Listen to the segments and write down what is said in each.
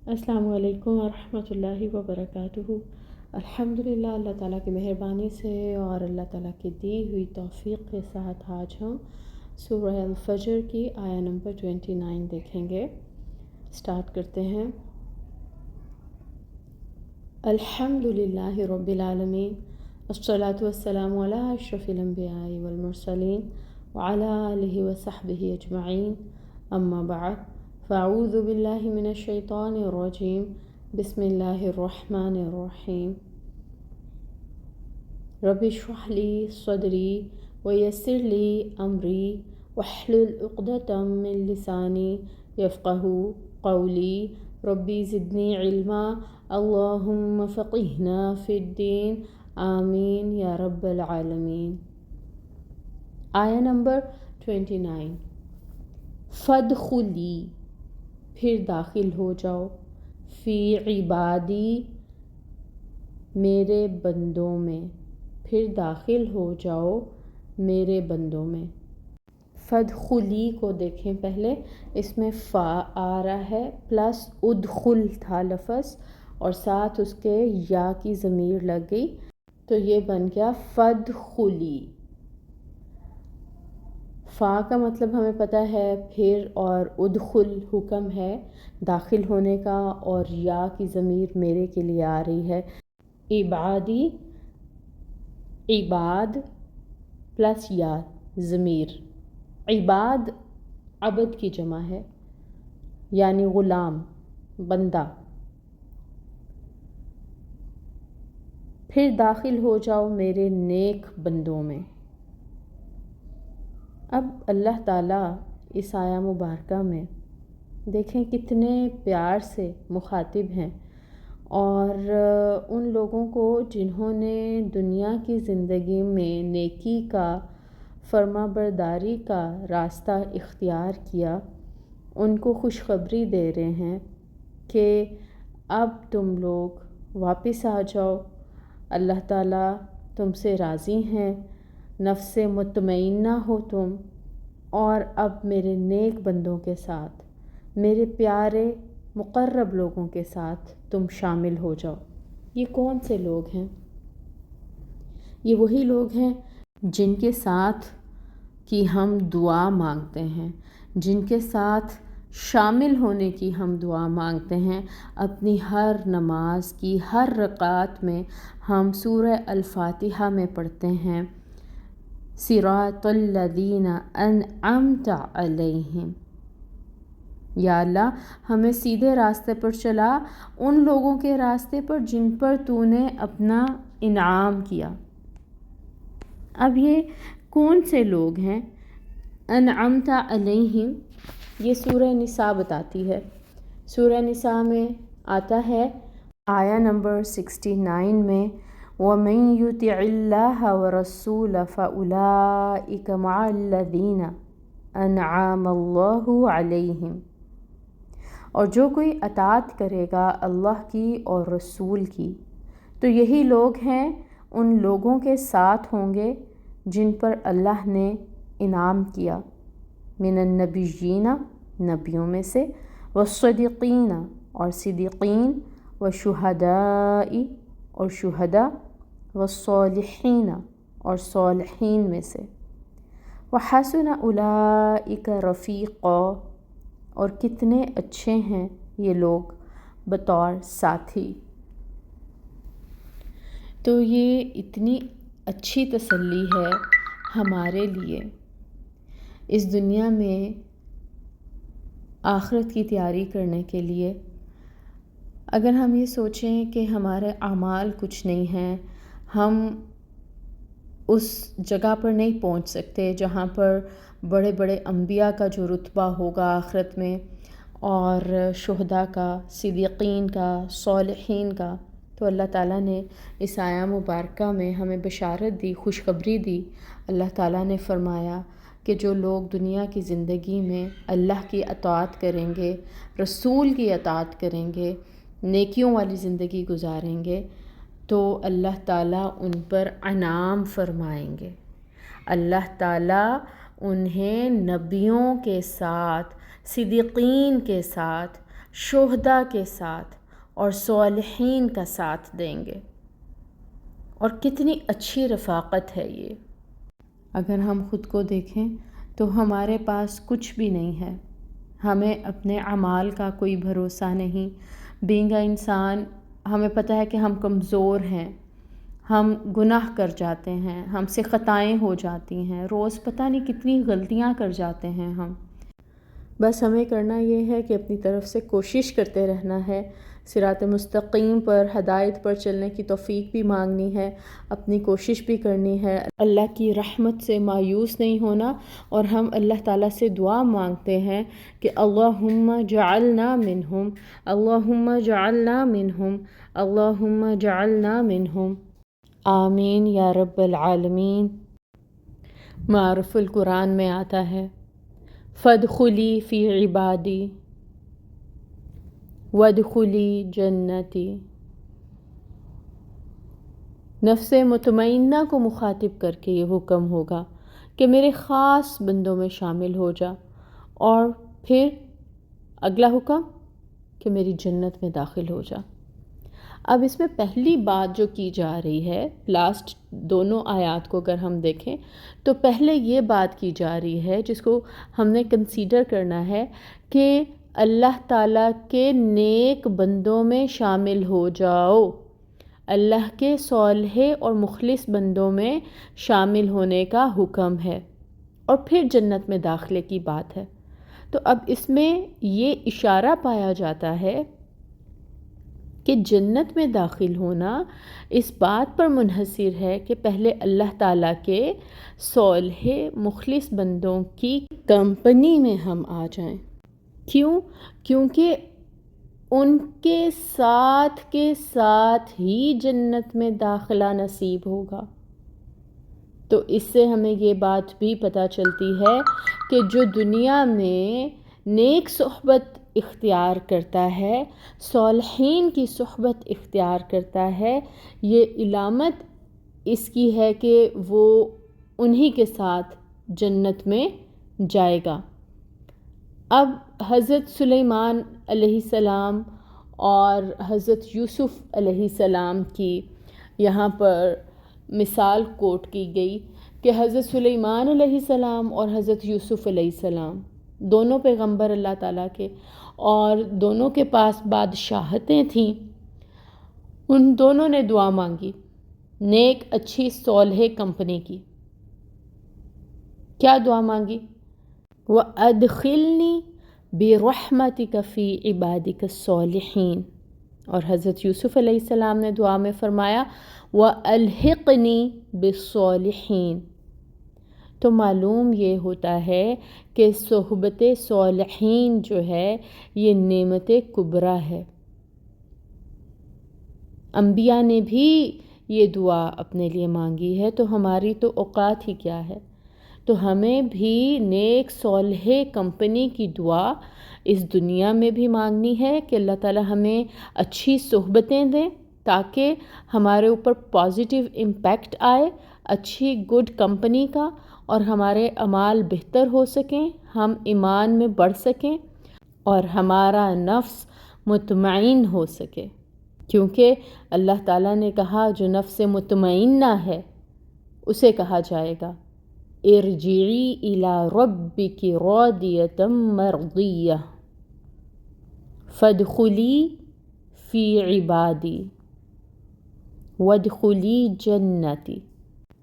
السلام علیکم ورحمۃ اللہ وبرکاتہ۔ الحمدللہ، اللہ تعالیٰ کی مہربانی سے اور اللہ تعالیٰ کی دی ہوئی توفیق کے ساتھ آج ہم سورہ الفجر کی آیہ نمبر 29 دیکھیں گے۔ سٹارٹ کرتے ہیں۔ الحمدللہ رب العالمین، والصلاة والسلام علی اشرف الانبیاء والمرسلین وعلی آلہ وصحبہ اجمعین، اما بعد، فاعوذ باللہ من الشیطان الرجیم، بسم اللہ الرحمن الرحیم۔ رب اشرح لی صدری ویسر لی امری واحلل عقدۃ من لسانی یفقہوا قولی، ربی زدنی علما، اللہم فقہنا فی الدین، آمین یا رب العالمین۔ آیہ نمبر 29۔ فادخلی، پھر داخل ہو جاؤ، فی عبادی، میرے بندوں میں، پھر داخل ہو جاؤ میرے بندوں میں۔ فادخلی کو دیکھیں، پہلے اس میں فا آ رہا ہے پلس ادخل تھا لفظ اور ساتھ اس کے یا کی ضمیر لگ گئی، تو یہ بن گیا فادخلی۔ فا کا مطلب ہمیں پتہ ہے پھر، اور ادخل حکم ہے داخل ہونے کا، اور یا کی ضمیر میرے کے لیے آ رہی ہے۔ عبادی، عباد پلس یا ضمیر، عباد عبد کی جمع ہے، یعنی غلام، بندہ۔ پھر داخل ہو جاؤ میرے نیک بندوں میں۔ اب اللہ تعالیٰ اس آیہ مبارکہ میں دیکھیں کتنے پیار سے مخاطب ہیں، اور ان لوگوں کو جنہوں نے دنیا کی زندگی میں نیکی کا، فرما برداری کا راستہ اختیار کیا، ان کو خوشخبری دے رہے ہیں کہ اب تم لوگ واپس آ جاؤ، اللہ تعالیٰ تم سے راضی ہیں، نفس مطمئنہ ہو تم، اور اب میرے نیک بندوں کے ساتھ، میرے پیارے مقرب لوگوں کے ساتھ تم شامل ہو جاؤ۔ یہ کون سے لوگ ہیں؟ یہ وہی لوگ ہیں جن کے ساتھ کی ہم دعا مانگتے ہیں، جن کے ساتھ شامل ہونے کی ہم دعا مانگتے ہیں۔ اپنی ہر نماز کی ہر رکعت میں ہم سورہ الفاتحہ میں پڑھتے ہیں، صراط الذین انعمت علیہم، یا اللہ ہمیں سیدھے راستے پر چلا، ان لوگوں کے راستے پر جن پر تو نے اپنا انعام کیا۔ اب یہ کون سے لوگ ہیں؟ انعمت علیہم، یہ سورہ نساء بتاتی ہے۔ سورہ نساء میں آتا ہے آیہ نمبر 69 میں، وَمَن يُطِعِ اللَّهَ وَرَسُولَهُ فَأُولَٰئِكَ مَعَ الَّذِينَ أَنْعَمَ اللَّهُ عَلَيْهِمْ، اور جو کوئی اطاعت کرے گا اللہ کی اور رسول کی تو یہی لوگ ہیں ان لوگوں کے ساتھ ہوں گے جن پر اللہ نے انعام کیا، من النبیین، نبیوں میں سے، والصدیقین، اور صدیقین، والشہداء، اور شہداء، والصالحین، اور صالحین میں سے، وحسن اولئک رفیقا، اور کتنے اچھے ہیں یہ لوگ بطور ساتھی۔ تو یہ اتنی اچھی تسلی ہے ہمارے لیے اس دنیا میں آخرت کی تیاری کرنے کے لیے۔ اگر ہم یہ سوچیں کہ ہمارے اعمال کچھ نہیں ہیں، ہم اس جگہ پر نہیں پہنچ سکتے جہاں پر بڑے بڑے انبیاء کا جو رتبہ ہوگا آخرت میں، اور شہداء کا، صدیقین کا، صالحین کا، تو اللہ تعالیٰ نے اس آیہ مبارکہ میں ہمیں بشارت دی، خوشخبری دی۔ اللہ تعالیٰ نے فرمایا کہ جو لوگ دنیا کی زندگی میں اللہ کی اطاعت کریں گے، رسول کی اطاعت کریں گے، نیکیوں والی زندگی گزاریں گے، تو اللہ تعالیٰ ان پر انعام فرمائیں گے۔ اللہ تعالیٰ انہیں نبیوں کے ساتھ، صدیقین کے ساتھ، شہداء کے ساتھ اور صالحین کا ساتھ دیں گے۔ اور کتنی اچھی رفاقت ہے یہ۔ اگر ہم خود کو دیکھیں تو ہمارے پاس کچھ بھی نہیں ہے، ہمیں اپنے اعمال کا کوئی بھروسہ نہیں۔ بینگ انسان ہمیں پتہ ہے کہ ہم کمزور ہیں، ہم گناہ کر جاتے ہیں، ہم سے خطائیں ہو جاتی ہیں، روز پتہ نہیں کتنی غلطیاں کر جاتے ہیں ہم۔ بس ہمیں کرنا یہ ہے کہ اپنی طرف سے کوشش کرتے رہنا ہے، صراط مستقیم پر، ہدایت پر چلنے کی توفیق بھی مانگنی ہے، اپنی کوشش بھی کرنی ہے، اللہ کی رحمت سے مایوس نہیں ہونا۔ اور ہم اللہ تعالیٰ سے دعا مانگتے ہیں کہ اللہم جعلنا منہم، اللہم جعلنا منہم، اللہم جعلنا منہم، آمین یا رب العالمین۔ معرف القرآن میں آتا ہے فادخلی فی عبادی وادخلی جنتی۔ نفس مطمئنہ کو مخاطب کر کے یہ حکم ہوگا کہ میرے خاص بندوں میں شامل ہو جا، اور پھر اگلا حکم کہ میری جنت میں داخل ہو جا۔ اب اس میں پہلی بات جو کی جا رہی ہے، لاسٹ دونوں آیات کو اگر ہم دیکھیں تو پہلے یہ بات کی جا رہی ہے جس کو ہم نے کنسیڈر کرنا ہے کہ اللہ تعالیٰ کے نیک بندوں میں شامل ہو جاؤ، اللہ کے صالح اور مخلص بندوں میں شامل ہونے کا حکم ہے، اور پھر جنت میں داخلے کی بات ہے۔ تو اب اس میں یہ اشارہ پایا جاتا ہے کہ جنت میں داخل ہونا اس بات پر منحصر ہے کہ پہلے اللہ تعالیٰ کے صالح مخلص بندوں کی کمپنی میں ہم آ جائیں۔ کیوں؟ کیونکہ ان کے ساتھ ہی جنت میں داخلہ نصیب ہوگا۔ تو اس سے ہمیں یہ بات بھی پتہ چلتی ہے کہ جو دنیا میں نیک صحبت اختیار کرتا ہے، صالحین کی صحبت اختیار کرتا ہے، یہ علامت اس کی ہے کہ وہ انہی کے ساتھ جنت میں جائے گا۔ اب حضرت سلیمان علیہ السلام اور حضرت یوسف علیہ السلام کی یہاں پر مثال کوٹ کی گئی کہ حضرت سلیمان علیہ السلام اور حضرت یوسف علیہ السلام دونوں پیغمبر اللہ تعالیٰ کے، اور دونوں کے پاس بادشاہتیں تھیں۔ ان دونوں نے دعا مانگی نیک اچھی صالح کمپنی کی۔ کیا دعا مانگی؟ وَأَدْخِلْنِي بِرَحْمَتِكَ فِي عِبَادِكَ الصَّالِحِينَ، اور حضرت یوسف علیہ السلام نے دعا میں فرمایا وَأَلْحِقْنِي بِالصَّالِحِينَ۔ تو معلوم یہ ہوتا ہے کہ صحبت صالحین جو ہے یہ نعمت کبریٰ ہے۔ انبیاء نے بھی یہ دعا اپنے لیے مانگی ہے، تو ہماری تو اوقات ہی کیا ہے۔ تو ہمیں بھی نیک صالح کمپنی کی دعا اس دنیا میں بھی مانگنی ہے کہ اللہ تعالیٰ ہمیں اچھی صحبتیں دیں تاکہ ہمارے اوپر پازیٹیو امپیکٹ آئے اچھی گڈ کمپنی کا، اور ہمارے اعمال بہتر ہو سکیں، ہم ایمان میں بڑھ سکیں، اور ہمارا نفس مطمئن ہو سکے۔ کیونکہ اللہ تعالیٰ نے کہا جو نفس مطمئنہ ہے اسے کہا جائے گا ارجعی الی ربک راضیۃ مرضیہ فادخلی فی عبادی وادخلی جنتی۔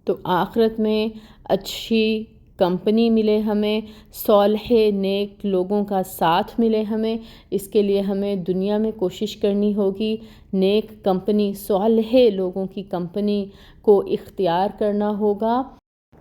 تو آخرت میں اچھی کمپنی ملے ہمیں، صالح نیک لوگوں کا ساتھ ملے ہمیں، اس کے لیے ہمیں دنیا میں کوشش کرنی ہوگی، نیک کمپنی صالح لوگوں کی کمپنی کو اختیار کرنا ہوگا۔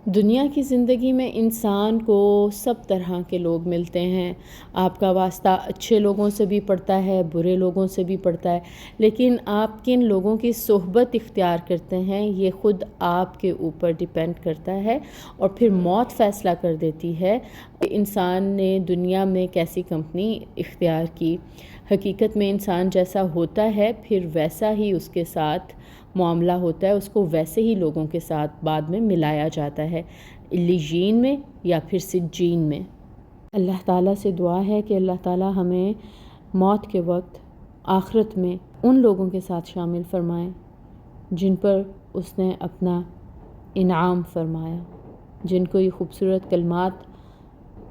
دنیا کی زندگی میں انسان کو سب طرح کے لوگ ملتے ہیں، آپ کا واسطہ اچھے لوگوں سے بھی پڑتا ہے، برے لوگوں سے بھی پڑتا ہے، لیکن آپ کن لوگوں کی صحبت اختیار کرتے ہیں یہ خود آپ کے اوپر ڈیپینڈ کرتا ہے، اور پھر موت فیصلہ کر دیتی ہے کہ انسان نے دنیا میں کیسی کمپنی اختیار کی۔ حقیقت میں انسان جیسا ہوتا ہے پھر ویسا ہی اس کے ساتھ معاملہ ہوتا ہے، اس کو ویسے ہی لوگوں کے ساتھ بعد میں ملایا جاتا ہے، علیین میں یا پھر سجین میں۔ اللہ تعالیٰ سے دعا ہے کہ اللہ تعالیٰ ہمیں موت کے وقت آخرت میں ان لوگوں کے ساتھ شامل فرمائیں جن پر اس نے اپنا انعام فرمایا، جن کو یہ خوبصورت کلمات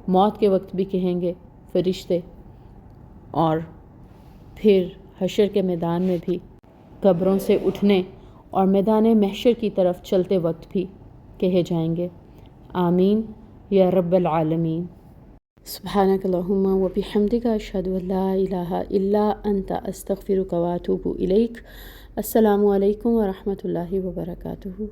موت کے وقت بھی کہیں گے فرشتے، اور پھر حشر کے میدان میں بھی قبروں سے اٹھنے اور میدان محشر کی طرف چلتے وقت بھی کہے جائیں گے۔ آمین یا رب العالمین۔ سبحانک اللہم و بحمدک اشہد ان لا الہ الا انت استغفرک و اتوب الیک۔ السلام علیکم ورحمۃ اللہ وبرکاتہ۔